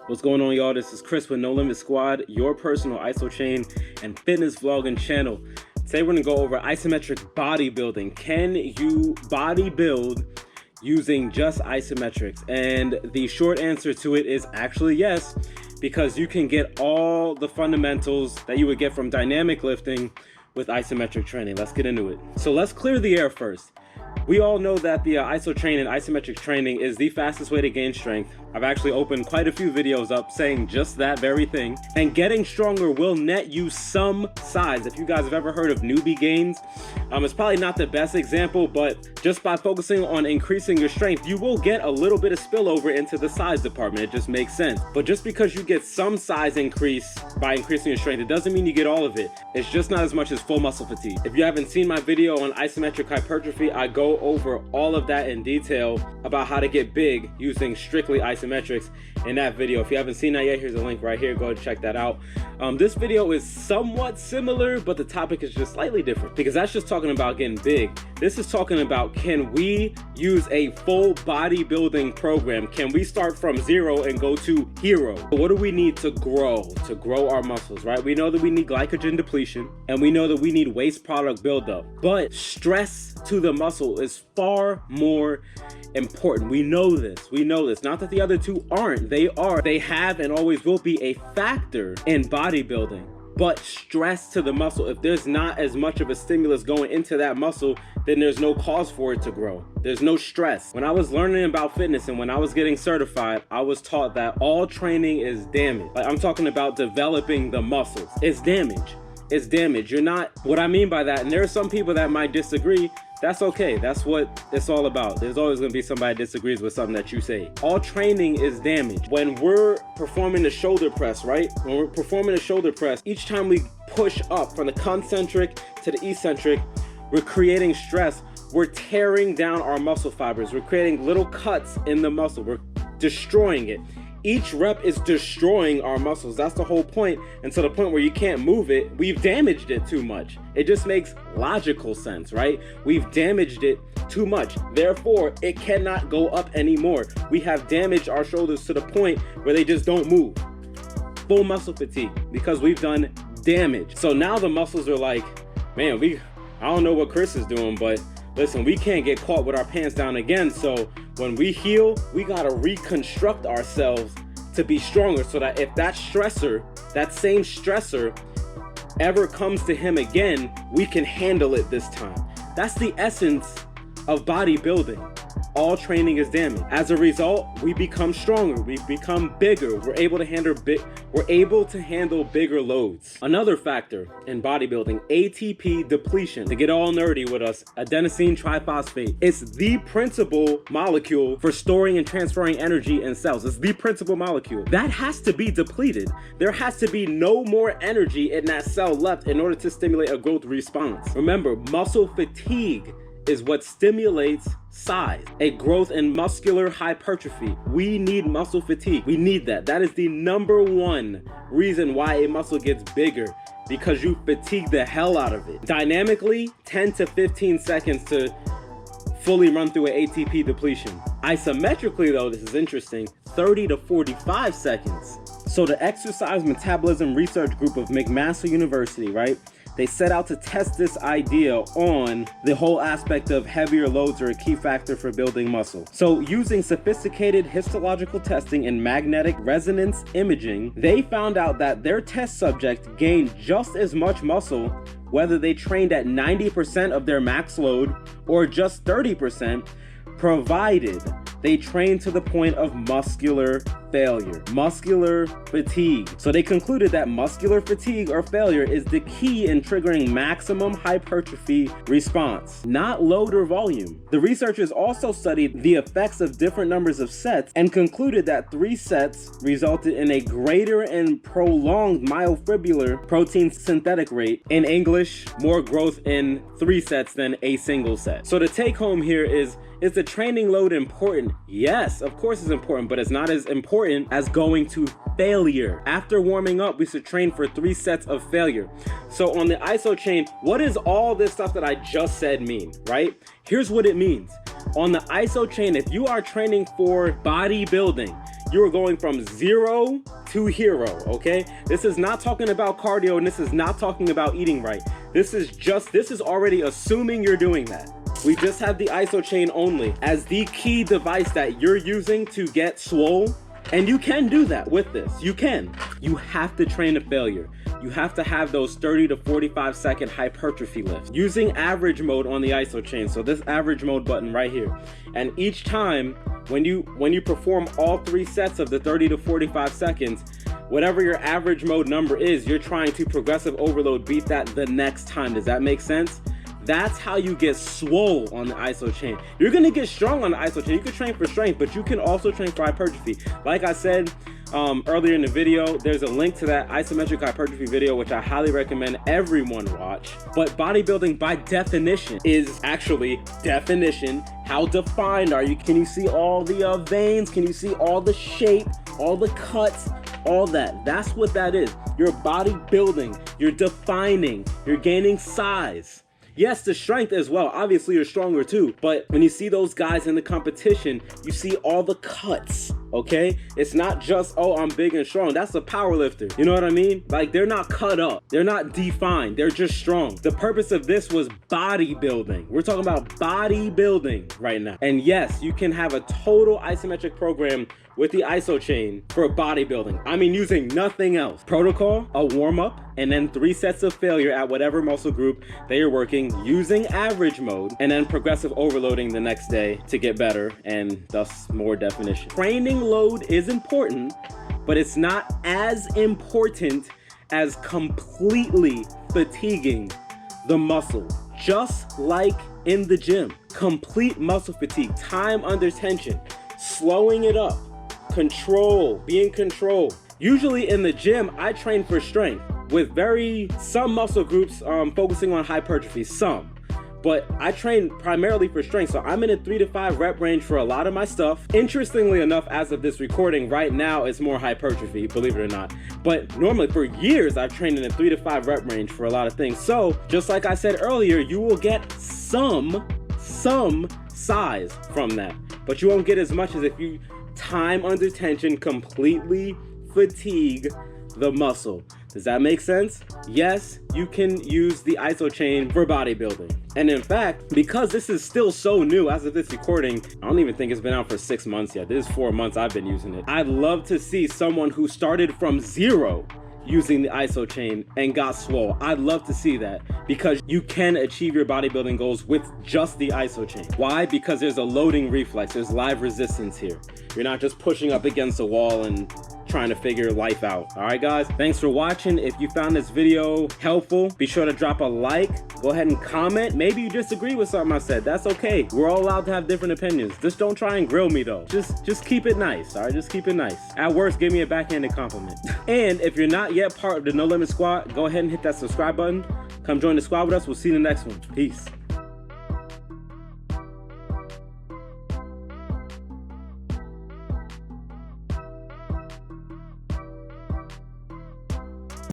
What's going on, y'all? This is Chris with NoLimitSquad, your personal Isochain and fitness vlogging channel. Today we're gonna go over isometric bodybuilding. Can you bodybuild using just isometrics? And the short answer to it is actually yes, because you can get all the fundamentals that you would get from dynamic lifting with isometric training. Let's get into it. So let's clear the air first. We all know that the Isochain and isometric training is the fastest way to gain strength. I've actually opened quite a few videos up saying just that very thing. And getting stronger will net you some size. If you guys have ever heard of newbie gains, it's probably not the best example, but just by focusing on increasing your strength, you will get a little bit of spillover into the size department. It just makes sense. But just because you get some size increase by increasing your strength, it doesn't mean you get all of it. It's just not as much as full muscle fatigue. If you haven't seen my video on isometric hypertrophy, I go over all of that in detail about how to get big using strictly isometrics in that video. If you haven't seen that yet, here's a link right here. Go ahead and check that out. This video is somewhat similar, but the topic is just slightly different because that's just talking about getting big. This is talking about, can we use a full bodybuilding program? Can we start from zero and go to hero? What do we need to grow our muscles, right? We know that we need glycogen depletion and we know that we need waste product buildup, but stress to the muscle is far more important. We know this. Not that the other two aren't. They have and always will be a factor in bodybuilding. But stress to the muscle, if there's not as much of a stimulus going into that muscle, then there's no cause for it to grow. There's no stress. When I was learning about fitness and when I was getting certified, I was taught that all training is damage. Like, I'm talking about developing the muscles. It's damage. It's damage. You're not, what I mean by that, and there are some people that might disagree. That's okay. That's what it's all about. There's always going to be somebody that disagrees with something that you say. All training is damage. When we're performing the shoulder press, right? When we're performing the shoulder press, each time we push up from the concentric to the eccentric, we're creating stress. We're tearing down our muscle fibers. We're creating little cuts in the muscle. We're destroying it. Each rep is destroying our muscles. That's the whole point. And to the point where you can't move it, we've damaged it too much. It just makes logical sense, right? We've damaged it too much. Therefore, it cannot go up anymore. We have damaged our shoulders to the point where they just don't move. Full muscle fatigue because we've done damage. So now the muscles are like, man, I don't know what Chris is doing, but listen, we can't get caught with our pants down again. So when we heal, we gotta reconstruct ourselves to be stronger so that if that stressor, that same stressor ever comes to him again, we can handle it this time. That's the essence of bodybuilding. All training is damage. As a result, we become stronger, we become bigger, we're able to handle bigger loads. Another factor in bodybuilding, ATP depletion. To get all nerdy with us, adenosine triphosphate. It's the principal molecule for storing and transferring energy in cells. It's the principal molecule. That has to be depleted. There has to be no more energy in that cell left in order to stimulate a growth response. Remember, muscle fatigue is what stimulates size, a growth in muscular hypertrophy. We need muscle fatigue. We need that. That is the #1 reason why a muscle gets bigger, because you fatigue the hell out of it. Dynamically, 10 to 15 seconds to fully run through an ATP depletion. Isometrically though, this is interesting, 30 to 45 seconds. So the Exercise Metabolism Research Group of McMaster University, right? They set out to test this idea on the whole aspect of heavier loads are a key factor for building muscle. So using sophisticated histological testing and magnetic resonance imaging, they found out that their test subject gained just as much muscle whether they trained at 90% of their max load or just 30%, provided they trained to the point of muscular failure, muscular fatigue. So they concluded that muscular fatigue or failure is the key in triggering maximum hypertrophy response, not load or volume. The researchers also studied the effects of different numbers of sets and concluded that 3 sets resulted in a greater and prolonged myofibrillar protein synthetic rate. In English, more growth in 3 sets than a single set. So the take home here is the training load important? Yes, of course it's important, but it's not as important as going to failure. After warming up, we should train for 3 sets of failure. So on the Isochain, what does all this stuff that I just said mean, right? Here's what it means. On the Isochain, if you are training for bodybuilding, you are going from 0 to hero, okay? This is not talking about cardio, and this is not talking about eating right. This is already assuming you're doing that. We just have the Isochain only as the key device that you're using to get swole. And you can do that with this. You can. You have to train to failure. You have to have those 30 to 45 second hypertrophy lifts using average mode on the Isochain. So this average mode button right here. And each time when you perform all 3 sets of the 30 to 45 seconds, whatever your average mode number is, you're trying to progressive overload beat that the next time. Does that make sense? That's how you get swole on the Isochain. You're gonna get strong on the Isochain. You can train for strength, but you can also train for hypertrophy. Like I said earlier in the video, there's a link to that isometric hypertrophy video, which I highly recommend everyone watch. But bodybuilding by definition is actually definition. How defined are you? Can you see all the veins? Can you see all the shape, all the cuts? All that. That's what that is. You're bodybuilding. You're defining. You're gaining size. Yes, the strength as well. Obviously, you're stronger too. But when you see those guys in the competition, you see all the cuts, okay? It's not just, oh, I'm big and strong. That's a power lifter. You know what I mean? Like, they're not cut up. They're not defined. They're just strong. The purpose of this was bodybuilding. We're talking about bodybuilding right now. And yes, you can have a total isometric program with the Isochain for bodybuilding. I mean, using nothing else. Protocol, a warm-up, and then 3 sets of failure at whatever muscle group they are working using average mode, and then progressive overloading the next day to get better and thus more definition. Training load is important, but it's not as important as completely fatiguing the muscle. Just like in the gym, complete muscle fatigue, time under tension, slowing it up, control, be in control. Usually in the gym, I train for strength with some muscle groups focusing on hypertrophy, some. But I train primarily for strength, so I'm in a 3 to 5 rep range for a lot of my stuff. Interestingly enough, as of this recording, right now it's more hypertrophy, believe it or not. But normally for years, I've trained in a 3 to 5 rep range for a lot of things. So just like I said earlier, you will get some size from that, but you won't get as much as if you time under tension completely fatigue the muscle. Does that make sense? Yes, you can use the Isochain for bodybuilding. And in fact, because this is still so new as of this recording, I don't even think it's been out for 6 months yet. This is 4 months I've been using it. I'd love to see someone who started from 0 using the Isochain and got swole. I'd love to see that, because you can achieve your bodybuilding goals with just the Isochain. Why? Because there's a loading reflex. There's live resistance here. You're not just pushing up against a wall and trying to figure life out. All right, guys, thanks for watching. If you found this video helpful, be sure to drop a like. Go ahead and comment. Maybe you disagree with something I said. That's okay. We're all allowed to have different opinions. Just don't try and grill me though. Just keep it nice. All right, just keep it nice. At worst, give me a backhanded compliment. And if you're not yet part of the No Limit Squad, go ahead and hit that subscribe button. Come join the squad with us. We'll see you in the next one. Peace.